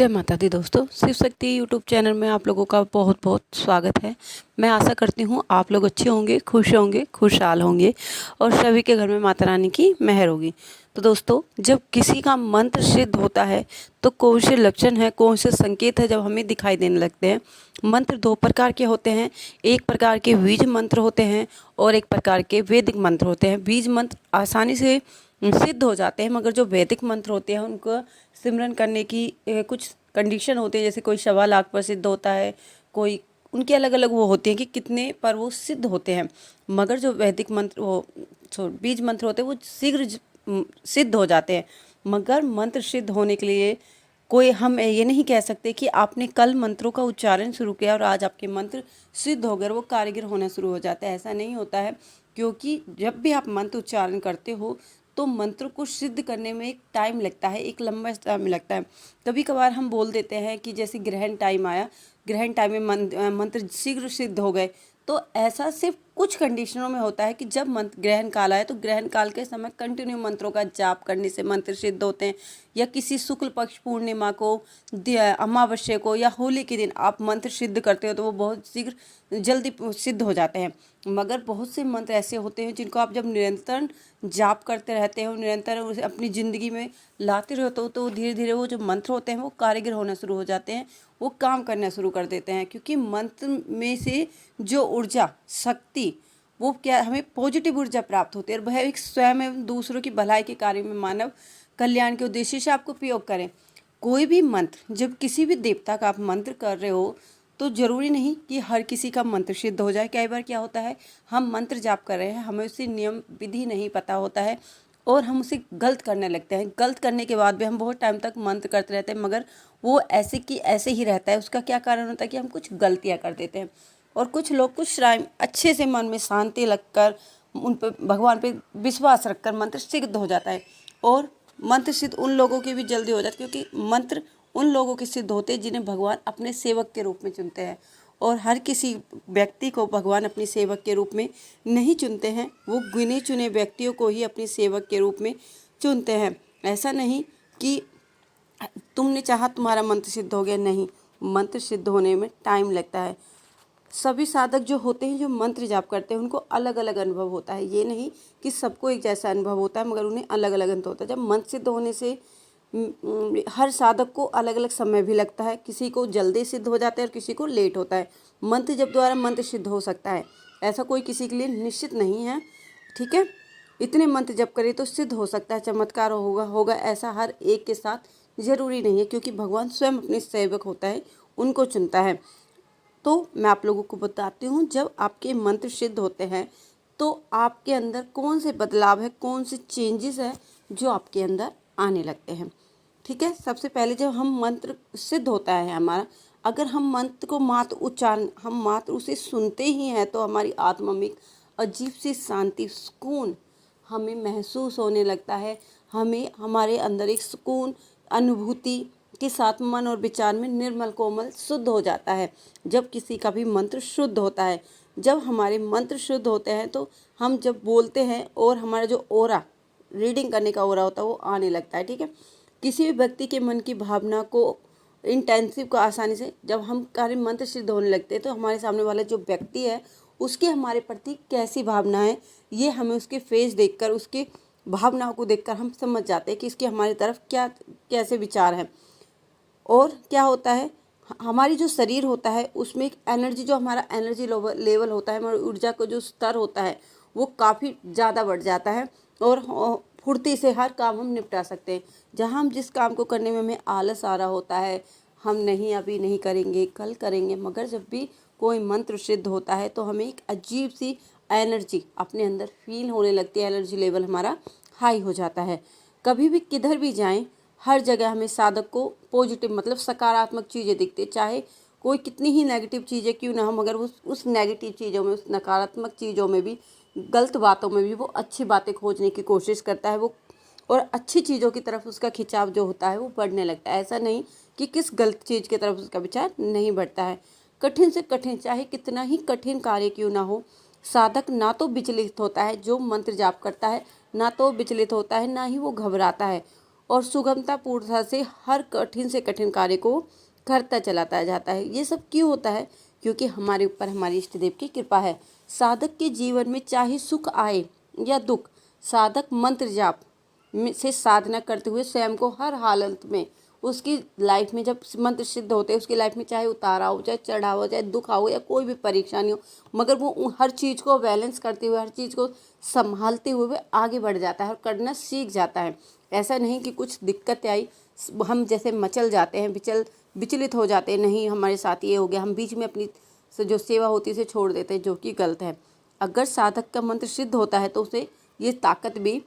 जय माता दी दोस्तों, शिव शक्ति यूट्यूब चैनल में आप लोगों का बहुत बहुत स्वागत है। मैं आशा करती हूँ आप लोग अच्छे होंगे, खुशहाल होंगे और सभी के घर में माता रानी की मेहर होगी। तो दोस्तों, जब किसी का मंत्र सिद्ध होता है तो कौन से लक्षण है, कौन से संकेत है जब हमें दिखाई देने लगते हैं। मंत्र दो प्रकार के होते हैं, एक प्रकार के बीज मंत्र होते हैं और एक प्रकार के वैदिक मंत्र होते हैं। बीज मंत्र आसानी से सिद्ध हो जाते हैं, मगर जो वैदिक मंत्र होते हैं उनको सिमरन करने की कुछ कंडीशन होती है। जैसे कोई 1.25 लाख पर सिद्ध होता है, कोई उनके अलग अलग वो होते हैं कि कितने पर वो सिद्ध होते हैं। मगर जो वैदिक मंत्र वो बीज मंत्र होते हैं वो शीघ्र सिद्ध हो जाते हैं। मगर मंत्र सिद्ध होने के लिए कोई हम ये नहीं कह सकते कि आपने कल मंत्रों का उच्चारण शुरू किया और आज आपके मंत्र सिद्ध हो गए, वो कारीगर होना शुरू हो जाता है। ऐसा नहीं होता है, क्योंकि जब भी आप मंत्र उच्चारण करते हो तो मंत्र को सिद्ध करने में एक टाइम लगता है, एक लंबा टाइम लगता है। कभी कभार हम बोल देते हैं कि जैसे ग्रहण टाइम आया, ग्रहण टाइम में मंत्र शीघ्र सिद्ध हो गए, तो ऐसा सिर्फ कुछ कंडीशनों में होता है कि जब मंत्र ग्रहण काल आए तो ग्रहण काल के समय कंटिन्यू मंत्रों का जाप करने से मंत्र सिद्ध होते हैं। या किसी शुक्ल पक्ष पूर्णिमा को, अमावस्या को या होली के दिन आप मंत्र सिद्ध करते हो तो वो बहुत शीघ्र जल्दी सिद्ध हो जाते हैं। मगर बहुत से मंत्र ऐसे होते हैं जिनको आप जब निरंतर जाप करते रहते हो, निरंतर उसे अपनी ज़िंदगी में लाते रहते हो, तो धीरे धीरे वो जो मंत्र होते हैं वो कारीगर होना शुरू हो जाते हैं, वो काम करना शुरू कर देते हैं। क्योंकि मंत्र में से जो ऊर्जा, शक्ति, वो क्या हमें पॉजिटिव ऊर्जा प्राप्त होती है और वह एक स्वयं एवं दूसरों की भलाई के कार्य में, मानव कल्याण के उद्देश्य से आपको उपयोग करें। कोई भी मंत्र, जब किसी भी देवता का आप मंत्र कर रहे हो तो ज़रूरी नहीं कि हर किसी का मंत्र सिद्ध हो जाए। कई बार क्या होता है, हम मंत्र जाप कर रहे हैं, हमें उसकी नियम विधि नहीं पता होता है और हम उसे गलत करने लगते हैं। गलत करने के बाद भी हम बहुत टाइम तक मंत्र करते रहते हैं, मगर वो ऐसे की ऐसे ही रहता है। उसका क्या कारण होता है कि हम कुछ गलतियाँ कर देते हैं। और कुछ लोग कुछ टाइम अच्छे से मन में शांति लगकर उन पर, भगवान पे विश्वास रखकर मंत्र सिद्ध हो जाता है। और मंत्र सिद्ध उन लोगों की भी जल्दी हो जाती है, क्योंकि मंत्र उन लोगों के सिद्ध होते हैं जिन्हें भगवान अपने सेवक के रूप में चुनते हैं। और हर किसी व्यक्ति को भगवान अपनी सेवक के रूप में नहीं चुनते हैं, वो गिने चुने व्यक्तियों को ही अपनी सेवक के रूप में चुनते हैं। ऐसा नहीं कि तुमने चाहा तुम्हारा मंत्र सिद्ध हो गया, नहीं, मंत्र सिद्ध होने में टाइम लगता है। सभी साधक जो होते हैं, जो मंत्र जाप करते हैं, उनको अलग अलग अनुभव होता है। ये नहीं कि सबको एक जैसा अनुभव होता है, मगर उन्हें अलग अलग अनुभव होता है। जब मंत्र सिद्ध होने से हर साधक को अलग अलग समय भी लगता है, किसी को जल्दी सिद्ध हो जाता है और किसी को लेट होता है। मंत्र जप द्वारा मंत्र सिद्ध हो सकता है, ऐसा कोई किसी के लिए निश्चित नहीं है। ठीक है, इतने मंत्र जप करें तो सिद्ध हो सकता है, चमत्कार होगा ऐसा हर एक के साथ जरूरी नहीं है, क्योंकि भगवान स्वयं अपने सेवक होता है, उनको चुनता है। तो मैं आप लोगों को बताती हूँ, जब आपके मंत्र सिद्ध होते हैं तो आपके अंदर कौन से बदलाव है, कौन से चेंजेस है जो आपके अंदर आने लगते हैं। ठीक है, सबसे पहले जब हम मंत्र सिद्ध होता है हमारा, अगर हम मंत्र को मात्र उच्चारण, हम मात्र उसे सुनते ही हैं, तो हमारी आत्मा में एक अजीब सी शांति, सुकून हमें महसूस होने लगता है। हमें हमारे अंदर एक सुकून, अनुभूति के साथ मन और विचार में निर्मल, कोमल, शुद्ध हो जाता है जब किसी का भी मंत्र शुद्ध होता है। जब हमारे मंत्र शुद्ध होते हैं तो हम जब बोलते हैं और हमारा जो ओरा, रीडिंग करने का ओरा होता है, वो आने लगता है। ठीक है, किसी भी व्यक्ति के मन की भावना को, इंटेंसिव को आसानी से जब हम कार्य मंत्र सिद्ध होने लगते हैं तो हमारे सामने वाला जो व्यक्ति है उसके हमारे प्रति कैसी भावना है, ये हमें उसके फेस देखकर, उसके भावनाओं को देखकर हम समझ जाते हैं कि इसके हमारी तरफ क्या कैसे विचार हैं। और क्या होता है, हमारी जो शरीर होता है उसमें एक एनर्जी, जो हमारा एनर्जी लेवल होता है, हमारी ऊर्जा का जो स्तर होता है वो काफ़ी ज़्यादा बढ़ जाता है और फुर्ती से हर काम हम निपटा सकते हैं। जहाँ हम जिस काम को करने में हमें आलस आ रहा होता है, हम नहीं, अभी नहीं करेंगे, कल करेंगे, मगर जब भी कोई मंत्र सिद्ध होता है तो हमें एक अजीब सी एनर्जी अपने अंदर फील होने लगती है, एनर्जी लेवल हमारा हाई हो जाता है। कभी भी किधर भी जाएं, हर जगह हमें साधक को पॉजिटिव, मतलब सकारात्मक चीज़ें दिखती है। चाहे कोई कितनी ही नेगेटिव चीज़ें क्यों ना हो, मगर उस नेगेटिव चीज़ों में, उस नकारात्मक चीज़ों में भी, गलत बातों में भी वो अच्छी बातें खोजने की कोशिश करता है वो, और अच्छी चीज़ों की तरफ उसका खिंचाव जो होता है वो बढ़ने लगता है। ऐसा नहीं कि किस गलत चीज़ की तरफ उसका विचार नहीं बढ़ता है। कठिन से कठिन, चाहे कितना ही कठिन कार्य क्यों ना हो, साधक ना तो विचलित होता है, जो मंत्र जाप करता है ना तो विचलित होता है, ना ही वो घबराता है। और सुगमतापूर्णता से हर कठिन से कठिन कार्य को करता चलाता जाता है। ये सब क्यों होता है? क्योंकि हमारे ऊपर हमारे इष्ट देव की कृपा है। साधक के जीवन में चाहे सुख आए या दुख, साधक मंत्र जाप से साधना करते हुए स्वयं को हर हालत में, उसकी लाइफ में जब मंत्र सिद्ध होते हैं, उसकी लाइफ में चाहे उतारा हो, चाहे चढ़ाव हो, चाहे दुख हो या कोई भी परेशानी हो, मगर वो हर चीज़ को बैलेंस करते हुए, हर चीज़ को संभालते हुए आगे बढ़ जाता है और करना सीख जाता है। ऐसा नहीं कि कुछ दिक्कत आई हम जैसे मचल जाते हैं, विचलित हो जाते हैं, नहीं हमारे साथ ये हो गया, हम बीच में अपनी जो सेवा होती है उसे छोड़ देते हैं, जो कि गलत है। अगर साधक का मंत्र सिद्ध होता है तो उसे ये ताकत भी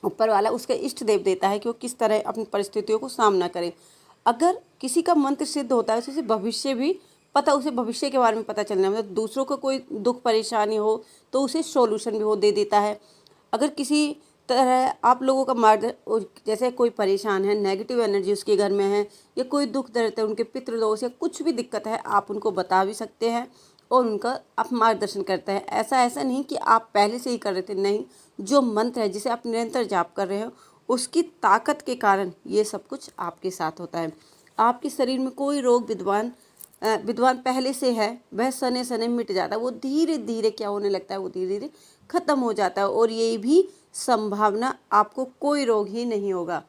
ऊपर वाला उसके इष्ट देव देता है कि वो किस तरह अपनी परिस्थितियों को सामना करे। अगर किसी का मंत्र सिद्ध होता है तो उसे भविष्य भी पता, उसे भविष्य के बारे में पता चलना, मतलब दूसरों को कोई दुख परेशानी हो तो उसे सॉल्यूशन भी वो दे देता है। अगर किसी तरह आप लोगों का मार्ग, जैसे कोई परेशान है, नेगेटिव एनर्जी उसके घर में है या कोई दुख दर्द है, उनके पितृदोष या कुछ भी दिक्कत है, आप उनको बता भी सकते हैं और उनका आप मार्गदर्शन करते हैं। ऐसा नहीं कि आप पहले से ही कर रहे थे, नहीं, जो मंत्र है जिसे आप निरंतर जाप कर रहे हो उसकी ताकत के कारण ये सब कुछ आपके साथ होता है। आपके शरीर में कोई रोग विद्वान पहले से है वह सने सने मिट जाता है, वो धीरे धीरे क्या होने लगता है, वो धीरे धीरे खत्म हो जाता है। और ये भी संभावना आपको कोई रोग ही नहीं होगा।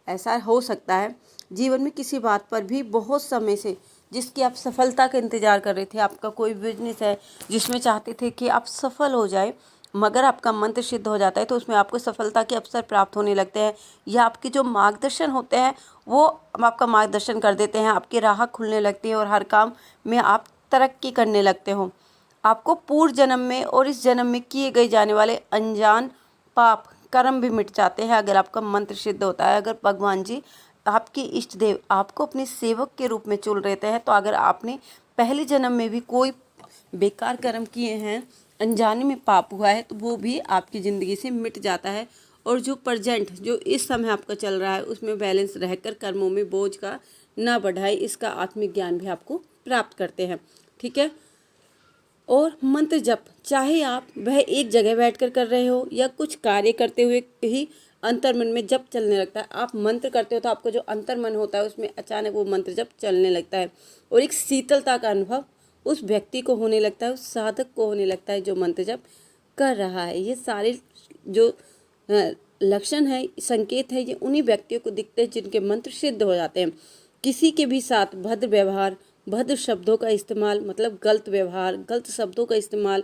ऐसा हो सकता है जीवन में किसी बात पर भी बहुत समय से जिसकी आप सफलता का इंतज़ार कर रहे थे, आपका कोई बिजनेस है जिसमें चाहते थे कि आप सफल हो जाए, मगर आपका मंत्र सिद्ध हो जाता है तो उसमें आपको सफलता के अवसर प्राप्त होने लगते हैं, या आपके जो मार्गदर्शन होते हैं वो आपका मार्गदर्शन कर देते हैं, आपकी राह खुलने लगती है और हर काम में आप तरक्की करने लगते हो। आपको पूर्व जन्म में और इस जन्म में किए गए जाने वाले अनजान पाप कर्म भी मिट जाते हैं अगर आपका मंत्र सिद्ध होता है। अगर भगवान जी आपके इष्ट देव आपको अपने सेवक के रूप में चुन रहते हैं, तो अगर आपने पहले जन्म में भी कोई बेकार कर्म किए हैं, अनजाने में पाप हुआ है, तो वो भी आपकी ज़िंदगी से मिट जाता है। और जो प्रेजेंट, जो इस समय आपका चल रहा है, उसमें बैलेंस रहकर कर्मों में बोझ का ना बढ़ाए, इसका आत्मिक ज्ञान भी आपको प्राप्त करते हैं। ठीक है। और मंत्र जप, चाहे आप वह एक जगह बैठकर कर रहे हो या कुछ कार्य करते हुए ही अंतर्मन में जप चलने लगता है। आप मंत्र करते हो तो आपको जो अंतर्मन होता है उसमें अचानक वो मंत्र जप चलने लगता है और एक शीतलता का अनुभव उस व्यक्ति को होने लगता है, उस साधक को होने लगता है जो मंत्र जप कर रहा है। ये सारे जो लक्षण है, संकेत है, ये उन्हीं व्यक्तियों को दिखते हैं जिनके मंत्र सिद्ध हो जाते हैं। किसी के भी साथ भद्र व्यवहार, भद्र शब्दों का इस्तेमाल, मतलब गलत व्यवहार, गलत शब्दों का इस्तेमाल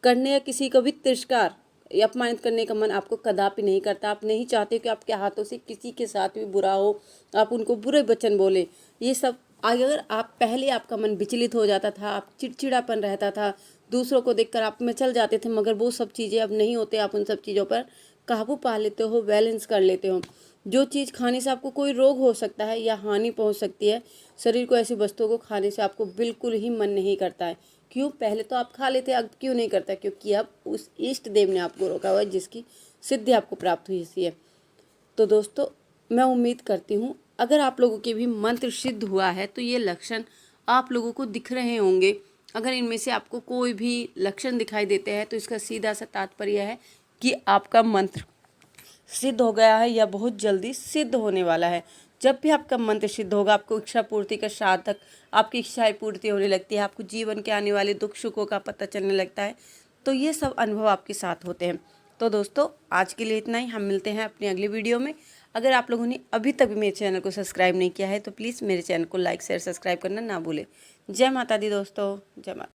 करने या किसी को भी तिरस्कार या अपमानित करने का मन आपको कदापि नहीं करता। आप नहीं चाहते कि आपके हाथों से किसी के साथ भी बुरा हो, आप उनको बुरे वचन बोले। ये सब अगर आप पहले आपका मन विचलित हो जाता था, आप चिड़चिड़ापन रहता था, दूसरों को देखकर आप मचल जाते थे, मगर वो सब चीज़ें अब नहीं होते। आप उन सब चीज़ों पर काबू पा लेते हो, बैलेंस कर लेते हो। जो चीज़ खाने से आपको कोई रोग हो सकता है या हानि पहुंच सकती है शरीर को, ऐसी वस्तुओं को खाने से आपको बिल्कुल ही मन नहीं करता है। क्यों? पहले तो आप खा लेते, अब क्यों नहीं करता? क्योंकि अब उस इष्ट देव ने आपको रोका हुआ है जिसकी सिद्धि आपको प्राप्त हुई है। तो दोस्तों, मैं उम्मीद करती हूँ अगर आप लोगों के भी मंत्र सिद्ध हुआ है तो ये लक्षण आप लोगों को दिख रहे होंगे। अगर इनमें से आपको कोई भी लक्षण दिखाई देते हैं तो इसका सीधा सा तात्पर्य है कि आपका मंत्र सिद्ध हो गया है या बहुत जल्दी सिद्ध होने वाला है। जब भी आपका मंत्र सिद्ध होगा, आपको इच्छा पूर्ति का साधक, आपकी इच्छाएं पूर्ति होने लगती है, आपको जीवन के आने वाले दुख सुखों का पता चलने लगता है, तो ये सब अनुभव आपके साथ होते हैं। तो दोस्तों, आज के लिए इतना ही। हम मिलते हैं अपनी अगली वीडियो में। अगर आप लोगों ने अभी तक भी मेरे चैनल को सब्सक्राइब नहीं किया है तो प्लीज़ मेरे चैनल को लाइक शेयर सब्सक्राइब करना ना भूलें। जय माता दी दोस्तों, जय माता।